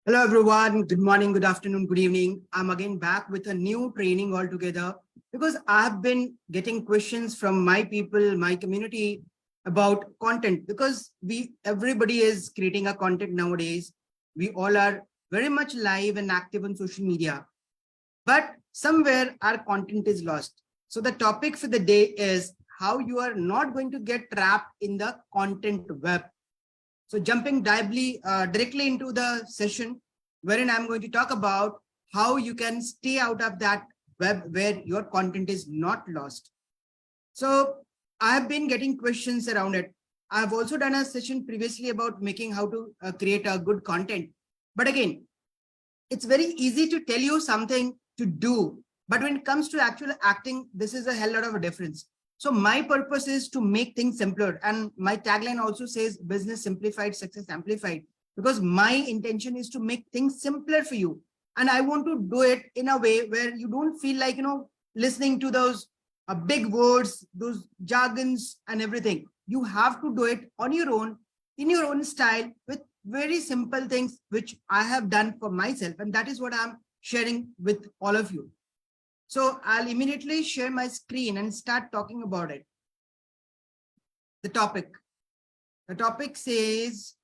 Hello everyone, good morning, good afternoon, good evening. I'm again back with a new training altogether because I've been getting questions from my people, my community about content because everybody is creating a content nowadays. We all are very much live and active on social media, but somewhere our content is lost. So the topic for the day is how you are not going to get trapped in the content web. So jumping directly into the session, wherein I'm going to talk about how you can stay out of that web where your content is not lost. So I have been getting questions around it. I've also done a session previously about making how to create a good content. But again, it's very easy to tell you something to do. But when it comes to actual acting, this is a hell lot of a difference. So my purpose is to make things simpler. And my tagline also says business simplified, success amplified, because my intention is to make things simpler for you. And I want to do it in a way where you don't feel like, listening to those big words, those jargons and everything. You have to do it on your own, in your own style, with very simple things, which I have done for myself. And that is what I'm sharing with all of you. So I'll immediately share my screen and start talking about it. The topic says,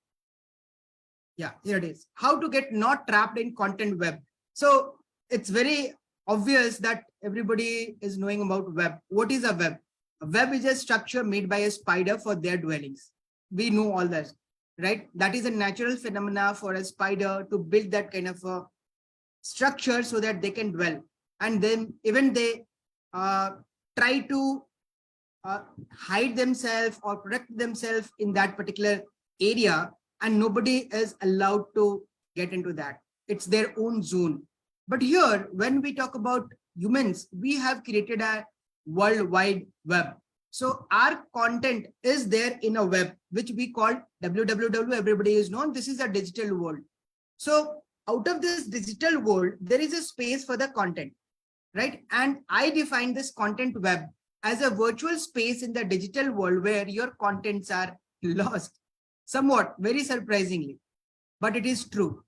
yeah, here it is. How to get not trapped in content web. So it's very obvious that everybody is knowing about web. What is a web? A web is a structure made by a spider for their dwellings. We know all that, right? That is a natural phenomena for a spider to build that kind of a structure so that they can dwell. And then even they try to hide themselves or protect themselves in that particular area, and nobody is allowed to get into that. It's their own zone. But here, when we talk about humans, we have created a worldwide web. So our content is there in a web, which we call www. Everybody is known. This is a digital world. So out of this digital world, there is a space for the content, right? And I define this content web as a virtual space in the digital world where your contents are lost. Somewhat, very surprisingly, but it is true.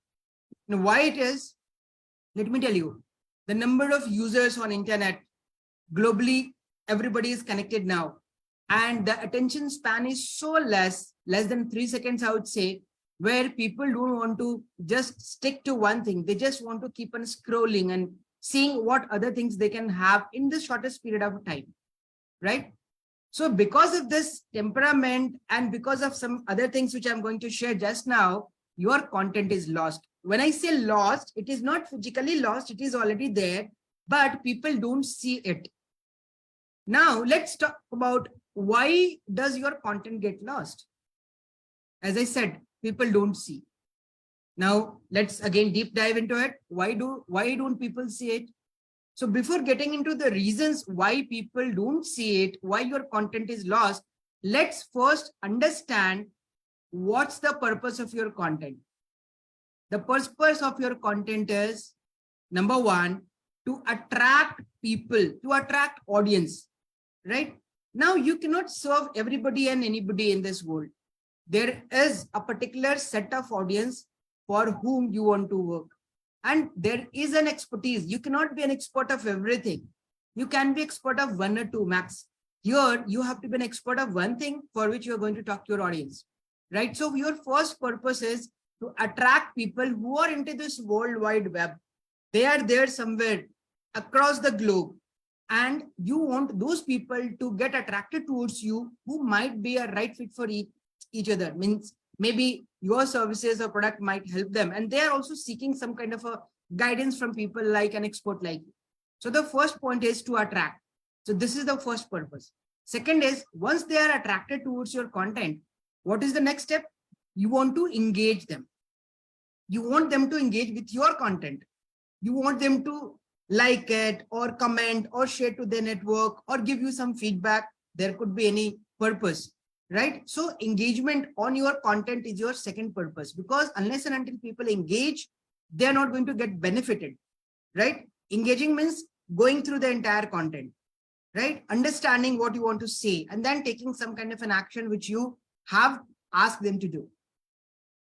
Now, why it is? Let me tell you, the number of users on internet globally, everybody is connected now. And the attention span is so less than 3 seconds, I would say, where people don't want to just stick to one thing. They just want to keep on scrolling and seeing what other things they can have in the shortest period of time, right? So because of this temperament and because of some other things which I'm going to share just now, your content is lost. When I say lost, it is not physically lost, it is already there, but people don't see it. Now, let's talk about why does your content get lost? As I said, people don't see. Now, let's again deep dive into it. Why don't people see it? So before getting into the reasons why people don't see it, why your content is lost, let's first understand what's the purpose of your content. The purpose of your content is, number one, to attract people, to attract audience, right? Now, you cannot serve everybody and anybody in this world. There is a particular set of audience for whom you want to work. And there is an expertise. You cannot be an expert of everything. You can be expert of one or two max. Here, you have to be an expert of one thing for which you're going to talk to your audience, right? So your first purpose is to attract people who are into this world wide web. They are there somewhere across the globe. And you want those people to get attracted towards you who might be a right fit for each other. Means maybe your services or product might help them. And they are also seeking some kind of a guidance from people like an expert like you. So the first point is to attract. So this is the first purpose. Second is, once they are attracted towards your content, what is the next step? You want to engage them. You want them to engage with your content. You want them to like it or comment or share to their network or give you some feedback. There could be any purpose, right? So engagement on your content is your second purpose, because unless and until people engage, they're not going to get benefited, right? Engaging means going through the entire content, right? Understanding what you want to say and then taking some kind of an action which you have asked them to do.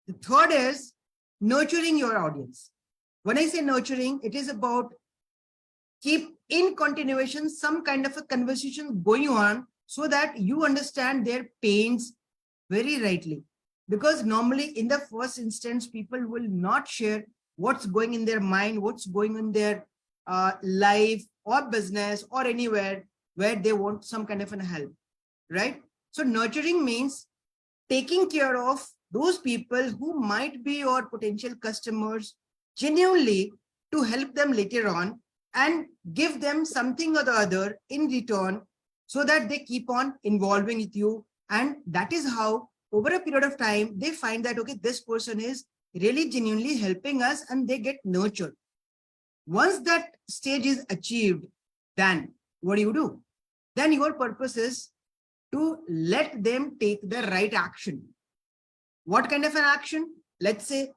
The third is nurturing your audience. When I say nurturing, it is about keep in continuation some kind of a conversation going on so that you understand their pains very rightly. Because normally in the first instance, people will not share what's going in their mind, what's going in their life or business or anywhere where they want some kind of an help, right? So nurturing means taking care of those people who might be your potential customers genuinely to help them later on and give them something or the other in return so that they keep on involving with you. And that is how over a period of time, they find that, okay, this person is really genuinely helping us and they get nurtured. Once that stage is achieved, then what do? Then your purpose is to let them take the right action. What kind of an action? Let's say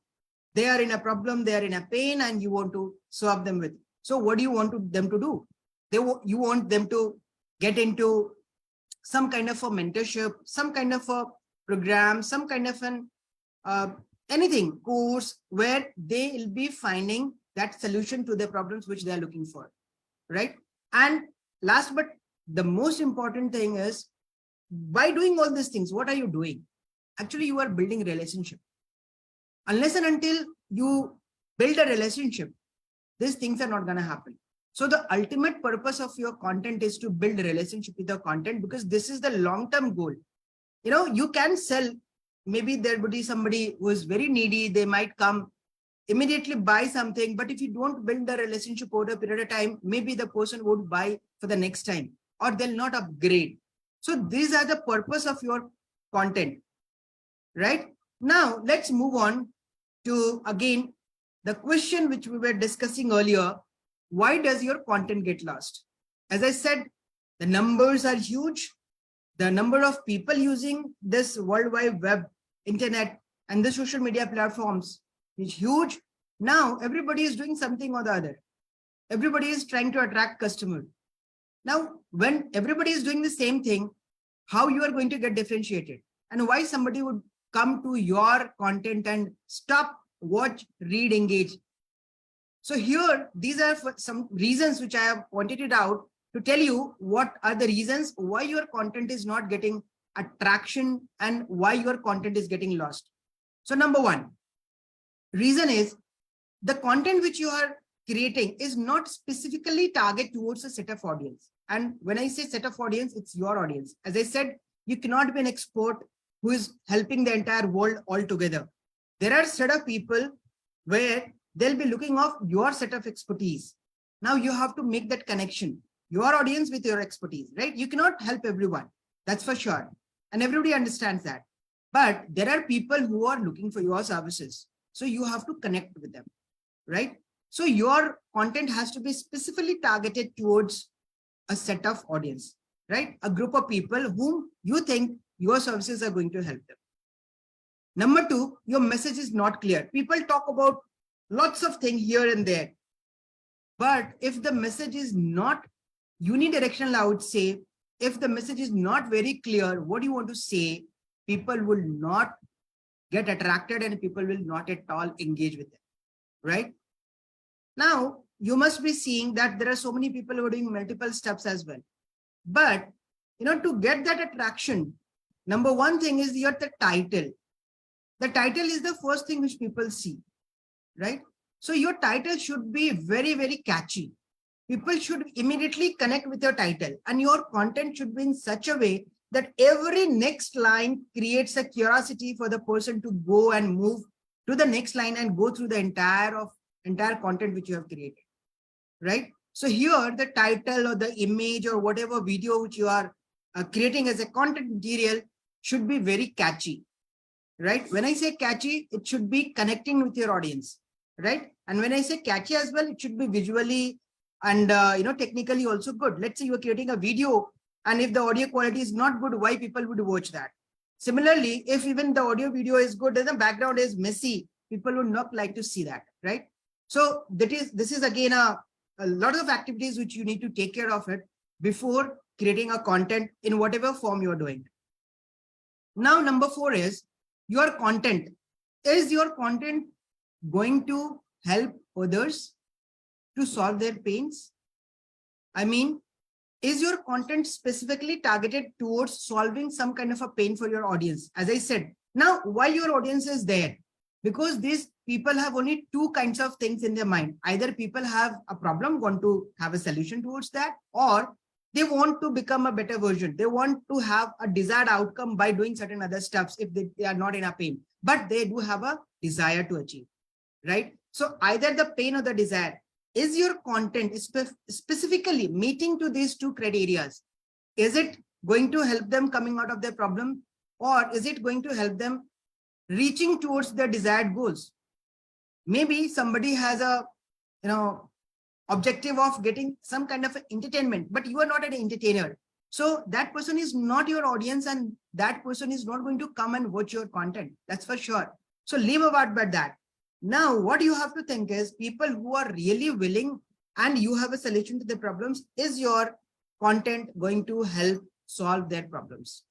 they are in a problem, they are in a pain, and you want to solve them with. So what do you want them to do? You want them to get into some kind of a mentorship, some kind of a program, some kind of an anything course where they will be finding that solution to the problems which they are looking for, right? And last but the most important thing is, by doing all these things, what are you doing? Actually, you are building relationship. Unless and until you build a relationship, these things are not going to happen. So the ultimate purpose of your content is to build a relationship with the content, because this is the long-term goal. You know, you can sell, maybe there would be somebody who is very needy, they might come immediately buy something, but if you don't build a relationship over a period of time, maybe the person would buy for the next time or they'll not upgrade. So these are the purpose of your content, right? Now let's move on to, again, the question which we were discussing earlier. Why does your content get lost? As I said, the numbers are huge. The number of people using this World Wide Web, internet, and the social media platforms is huge. Now everybody is doing something or the other. Everybody is trying to attract customers. Now, when everybody is doing the same thing, how you are going to get differentiated, and why somebody would come to your content and stop, watch, read, engage. So here, these are some reasons which I have pointed it out to tell you what are the reasons why your content is not getting attraction and why your content is getting lost. So number one reason is the content which you are creating is not specifically targeted towards a set of audience. And when I say set of audience, it's your audience. As I said, you cannot be an expert who is helping the entire world altogether. There are set of people where they'll be looking off your set of expertise. Now you have to make that connection, your audience with your expertise, right? You cannot help everyone, that's for sure. And everybody understands that. But there are people who are looking for your services. So you have to connect with them, right? So your content has to be specifically targeted towards a set of audience, right? A group of people whom you think your services are going to help them. Number two, your message is not clear. People talk about lots of things here and there. But if the message is not unidirectional, I would say, if the message is not very clear, what you want to say, people will not get attracted and people will not at all engage with it, right? Now, you must be seeing that there are so many people who are doing multiple steps as well. But, you know, to get that attraction, number one thing is the title. The title is the first thing which people see, right? So your title should be very, very catchy. People should immediately connect with your title, and your content should be in such a way that every next line creates a curiosity for the person to go and move to the next line and go through the entire content which you have created, right? So here the title or the image or whatever video which you are creating as a content material should be very catchy, right? When I say catchy, it should be connecting with your audience, right? And when I say catchy as well, it should be visually and technically also good. Let's say you are creating a video, and if the audio quality is not good, why people would watch that? Similarly, if even the audio video is good and the background is messy, people would not like to see that, right? So this is again a lot of activities which you need to take care of it before creating a content in whatever form you're doing. Now, number four is your content. Is your content going to help others to solve their pains? I mean, is your content specifically targeted towards solving some kind of a pain for your audience? As I said, now, why your audience is there? Because these people have only two kinds of things in their mind. Either people have a problem, want to have a solution towards that, or they want to become a better version. They want to have a desired outcome by doing certain other steps if they are not in a pain, but they do have a desire to achieve, right? So either the pain or the desire. Is your content specifically meeting to these two criteria? Is it going to help them coming out of their problem, or is it going to help them reaching towards their desired goals? Maybe somebody has a objective of getting some kind of entertainment, but you are not an entertainer. So that person is not your audience, and that person is not going to come and watch your content. That's for sure. So leave about that. Now, what you have to think is people who are really willing and you have a solution to their problems, is your content going to help solve their problems?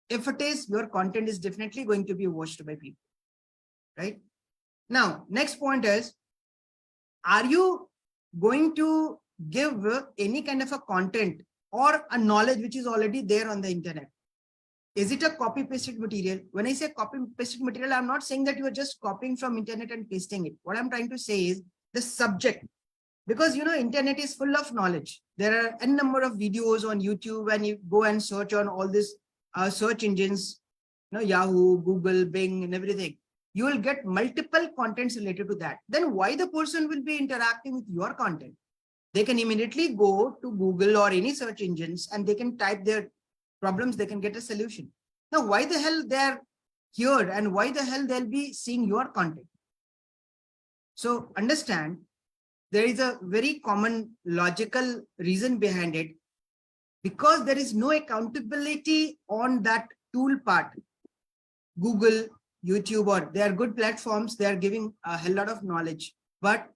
If it is, your content is definitely going to be watched by people, right? Now, next point is, are you going to give any kind of a content or a knowledge which is already there on the internet? Is it a copy pasted material? When I say copy pasted material, I'm not saying that you are just copying from internet and pasting it. What I'm trying to say is the subject, because internet is full of knowledge. There are a number of videos on YouTube, and you go and search on all these search engines, Yahoo, Google, Bing, and everything. You will get multiple contents related to that. Then why the person will be interacting with your content? They can immediately go to Google or any search engines and they can type their problems, they can get a solution. Now, why the hell they're here and why the hell they'll be seeing your content? So understand, there is a very common logical reason behind it, because there is no accountability on that tool part. Google, YouTube, or they are good platforms. They are giving a hell lot of knowledge, but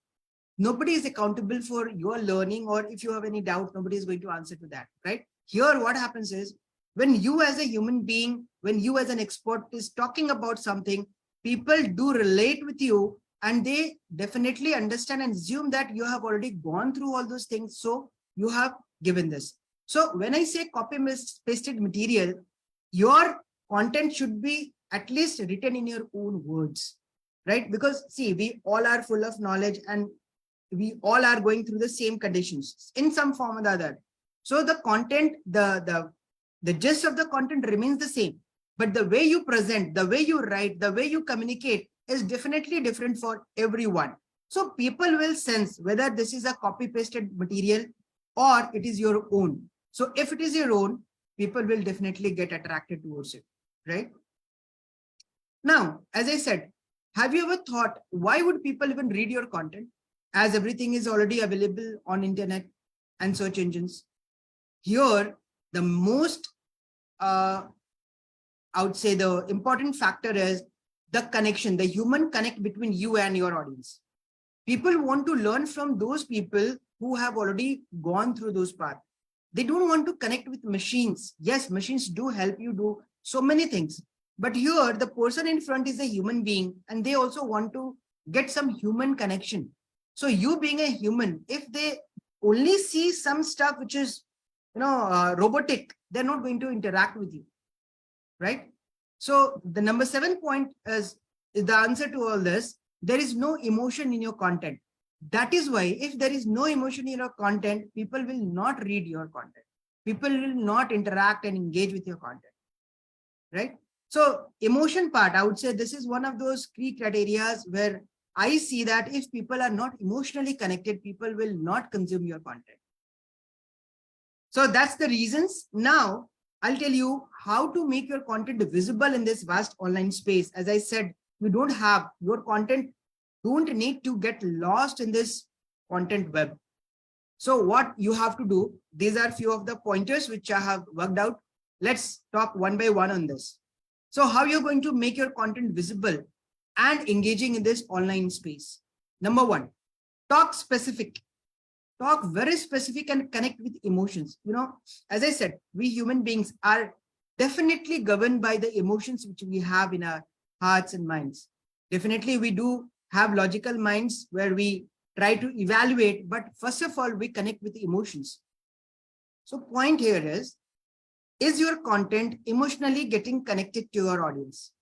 nobody is accountable for your learning, or if you have any doubt, nobody is going to answer to that, right? Here, what happens is, when you as a human being, when you as an expert is talking about something, people do relate with you, and they definitely understand and assume that you have already gone through all those things. So you have given this. So when I say copy pasted material, your content should be at least written in your own words, right? Because see, we all are full of knowledge and we all are going through the same conditions in some form or the other. So the content, the gist of the content remains the same, but the way you present, the way you write, the way you communicate is definitely different for everyone. So people will sense whether this is a copy pasted material or it is your own. So if it is your own, people will definitely get attracted towards it, right? Now, as I said, have you ever thought, why would people even read your content, as everything is already available on internet and search engines? Here, the most, I would say the important factor is the connection, the human connect between you and your audience. People want to learn from those people who have already gone through those paths. They don't want to connect with machines. Yes, machines do help you do so many things. But here, the person in front is a human being, and they also want to get some human connection. So you being a human, if they only see some stuff which is, robotic, they're not going to interact with you, right? So the number 7 point is the answer to all this. There is no emotion in your content. That is why if there is no emotion in your content, people will not read your content. People will not interact and engage with your content, right? So emotion part, I would say this is one of those key criteria where I see that if people are not emotionally connected, people will not consume your content. So that's the reasons. Now, I'll tell you how to make your content visible in this vast online space. As I said, you don't have your content, don't need to get lost in this content web. So what you have to do, these are few of the pointers which I have worked out. Let's talk one by one on this. So how you're going to make your content visible and engaging in this online space. Number 1, talk specific. Talk very specific and connect with emotions. As I said, we human beings are definitely governed by the emotions which we have in our hearts and minds. Definitely we do have logical minds where we try to evaluate, but first of all, we connect with emotions. So point here is your content emotionally getting connected to your audience?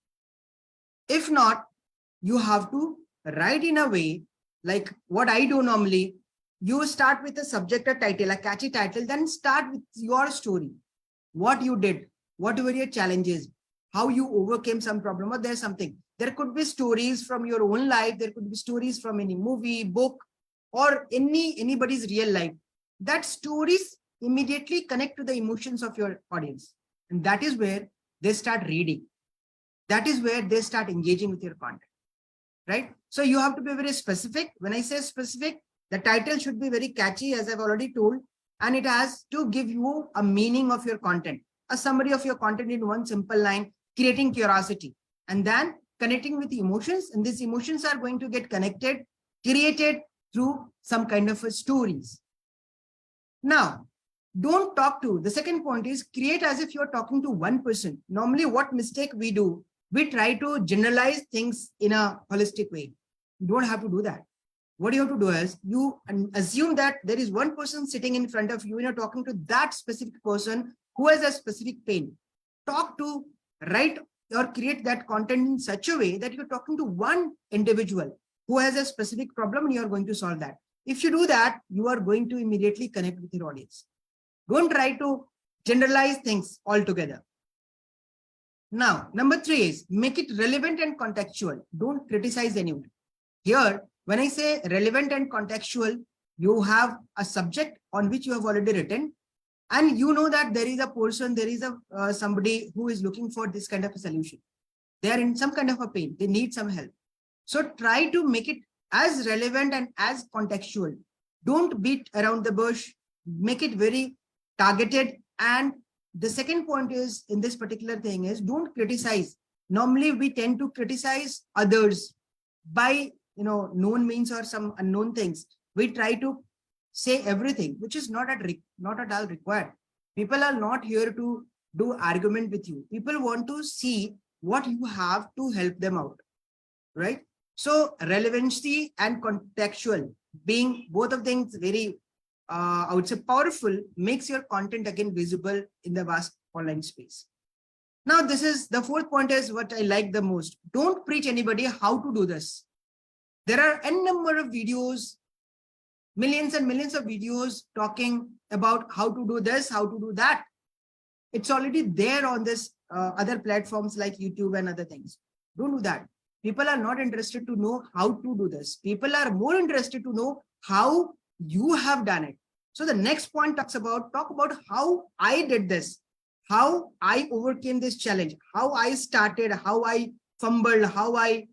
If not, you have to write in a way like what I do normally. You start with a subject, a title, a catchy title, then start with your story. What you did, what were your challenges, how you overcame some problem, or there's something. There could be stories from your own life. There could be stories from any movie, book, or anybody's real life. That stories immediately connect to the emotions of your audience. And that is where they start reading. That is where they start engaging with your content, right? So you have to be very specific. When I say specific, the title should be very catchy, as I've already told, and it has to give you a meaning of your content, a summary of your content in one simple line, creating curiosity, and then connecting with emotions. And these emotions are going to get connected, created through some kind of stories. Now, don't talk to, the second point is create as if you're talking to one person. Normally, what mistake we do, we try to generalize things in a holistic way. You don't have to do that. What you have to do is you assume that there is one person sitting in front of you and you're talking to that specific person who has a specific pain. Talk to, write or create that content in such a way that you're talking to one individual who has a specific problem and you're going to solve that. If you do that, you are going to immediately connect with your audience. Don't try to generalize things altogether. Now, number 3 is make it relevant and contextual. Don't criticize anyone. Here, when I say relevant and contextual, you have a subject on which you have already written, and you know that there is a person, there is a somebody who is looking for this kind of a solution. They are in some kind of a pain. They need some help. So try to make it as relevant and as contextual. Don't beat around the bush. Make it very targeted. And the second point is in this particular thing is don't criticize. Normally, we tend to criticize others by known means or some unknown things. We try to say everything, which is not at all required. People are not here to do argument with you. People want to see what you have to help them out, right? So relevancy and contextual, being both of things very, I would say powerful, makes your content again visible in the vast online space. Now, this is the fourth point is what I like the most. Don't preach anybody how to do this. There are n number of videos, millions and millions of videos talking about how to do this, how to do that. It's already there on this other platforms like YouTube and other things. Don't do that. People are not interested to know how to do this. People are more interested to know how you have done it. So the next point talk about how I did this, how I overcame this challenge, how I started, how I fumbled, how I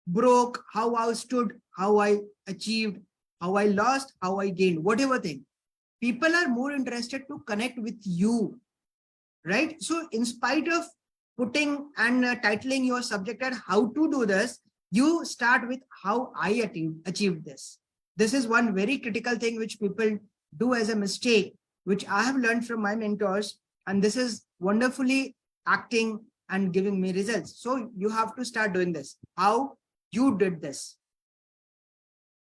broke, how I stood, how I achieved, how I lost, how I gained, whatever thing. People are more interested to connect with you, right? So in spite of putting and titling your subject at how to do this, you start with how I achieved this. This is one very critical thing which people do as a mistake, which I have learned from my mentors, and this is wonderfully acting and giving me results. So you have to start doing this, how you did this.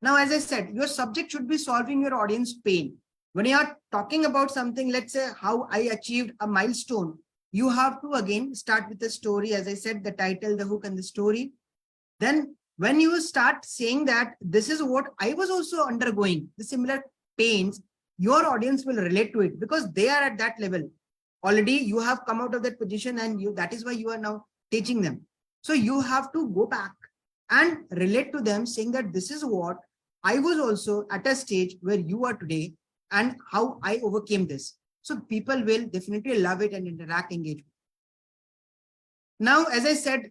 Now, as I said, your subject should be solving your audience pain. When you are talking about something, let's say how I achieved a milestone, you have to again start with the story. As I said, the title, the hook, and the story. Then when you start saying that this is what I was also undergoing, the similar pains, your audience will relate to it because they are at that level. Already you have come out of that position and that is why you are now teaching them. So you have to go back and relate to them saying that this is what I was also at a stage where you are today and how I overcame this. So people will definitely love it and interact, engage. Now, as I said,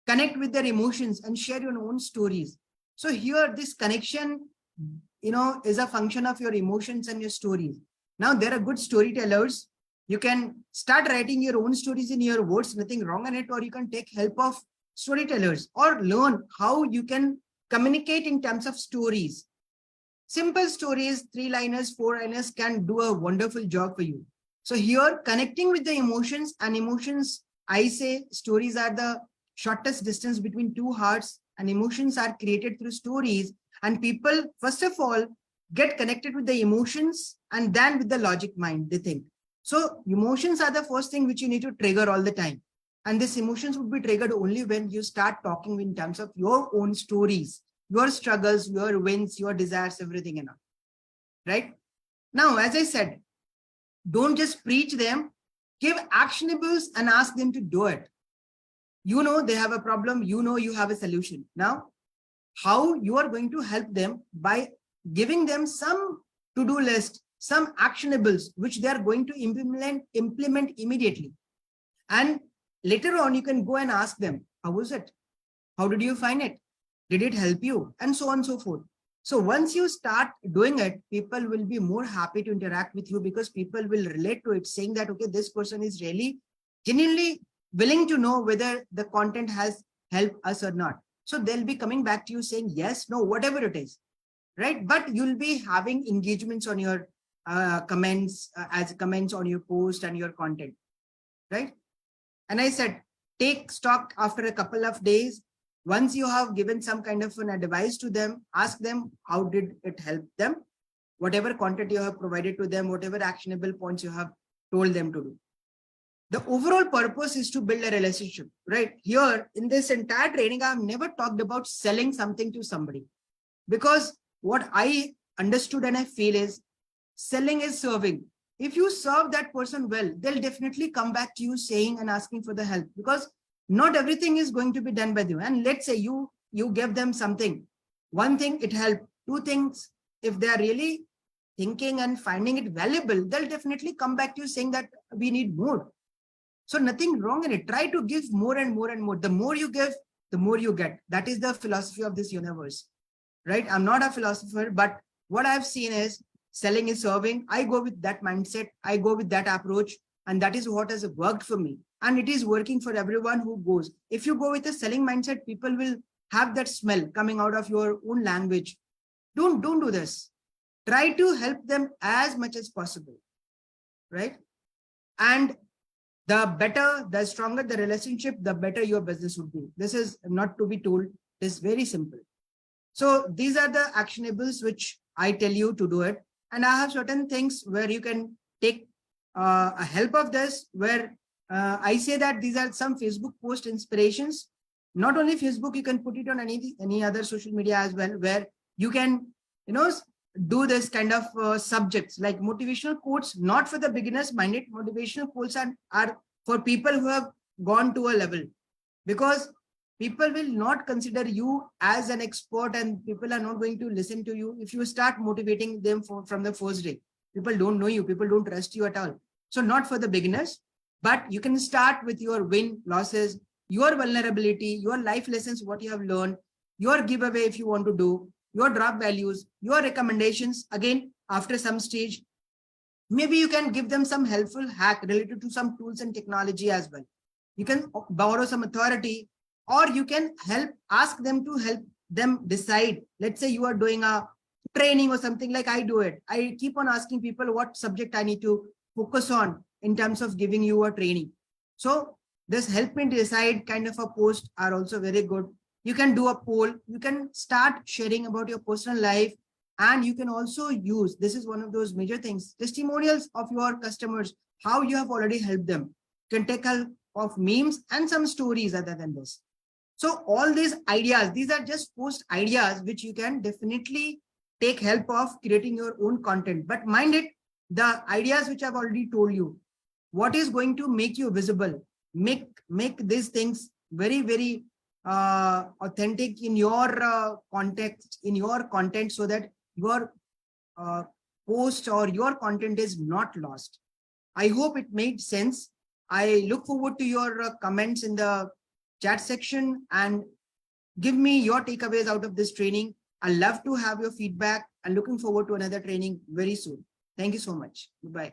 connect with their emotions and share your own stories. So here, this connection, is a function of your emotions and your stories. Now, there are good storytellers. You can start writing your own stories in your words, nothing wrong in it, or you can take help of storytellers or learn how you can communicate in terms of stories. Simple stories, 3-liners, 4-liners can do a wonderful job for you. So here, connecting with the emotions, and emotions, I say stories are the shortest distance between two hearts. and emotions are created through stories. And people, first of all, get connected with the emotions and then with the logic mind, they think. So emotions are the first thing which you need to trigger all the time. And these emotions would be triggered only when you start talking in terms of your own stories, your struggles, your wins, your desires, everything and all. Right? Now, as I said, don't just preach them, give actionables and ask them to do it. You know they have a problem, you know you have a solution. Now, how you are going to help them by giving them some to-do list, some actionables, which they are going to implement immediately. And later on, you can go and ask them, how was it? How did you find it? Did it help you? And so on and so forth. So once you start doing it, people will be more happy to interact with you because people will relate to it, saying that, okay, this person is really genuinely willing to know whether the content has helped us or not. So they'll be coming back to you saying yes, no, whatever it is, right? But you'll be having engagements on your comments, as comments on your post and your content, right? And I said, take stock after a couple of days. Once you have given some kind of an advice to them, ask them, how did it help them? Whatever content you have provided to them, whatever actionable points you have told them to do. The overall purpose is to build a relationship, right? Here in this entire training, I have never talked about selling something to somebody, because what I understood and I feel is selling is serving. If you serve that person well, they'll definitely come back to you saying and asking for the help, because not everything is going to be done by you. And let's say you give them something, one thing, it helped, two things, if they are really thinking and finding it valuable, they'll definitely come back to you saying that we need more. So nothing wrong in it. Try to give more and more and more. The more you give, the more you get. That is the philosophy of this universe, right? I'm not a philosopher, but what I've seen is selling is serving. I go with that mindset. I go with that approach. And that is what has worked for me. And it is working for everyone who goes. If you go with a selling mindset, people will have that smell coming out of your own language. Don't do this. Try to help them as much as possible, right? And the better, the stronger the relationship, the better your business would be. This is not to be told. It is very simple. So these are the actionables which I tell you to do it. And I have certain things where you can take a help of this, where I say that these are some Facebook post inspirations. Not only Facebook, you can put it on any other social media as well, where you can, do this kind of subjects like motivational quotes, not for the beginners minded. Motivational quotes are for people who have gone to a level, because people will not consider you as an expert and people are not going to listen to you if you start motivating them from the first day. People don't know you, people don't trust you at all. So not for the beginners, but you can start with your win, losses, your vulnerability, your life lessons, what you have learned, your giveaway if you want to do, your drop values, your recommendations. Again, after some stage, maybe you can give them some helpful hack related to some tools and technology as well. You can borrow some authority, or you can ask them to help them decide. Let's say you are doing a training or something, like I do it. I keep on asking people what subject I need to focus on in terms of giving you a training. So this help me decide kind of a post are also very good. You can do a poll. You can start sharing about your personal life. And you can also use, this is one of those major things, testimonials of your customers, how you have already helped them. You can take help of memes and some stories other than this. So all these ideas, these are just post ideas, which you can definitely take help of creating your own content. But mind it, the ideas which I've already told you, what is going to make you visible, make these things very, very authentic in your context, in your content, so that your post or your content is not lost. I hope it made sense. I look forward to your comments in the chat section and give me your takeaways out of this training. I love to have your feedback and looking forward to another training very soon. Thank you so much. Goodbye.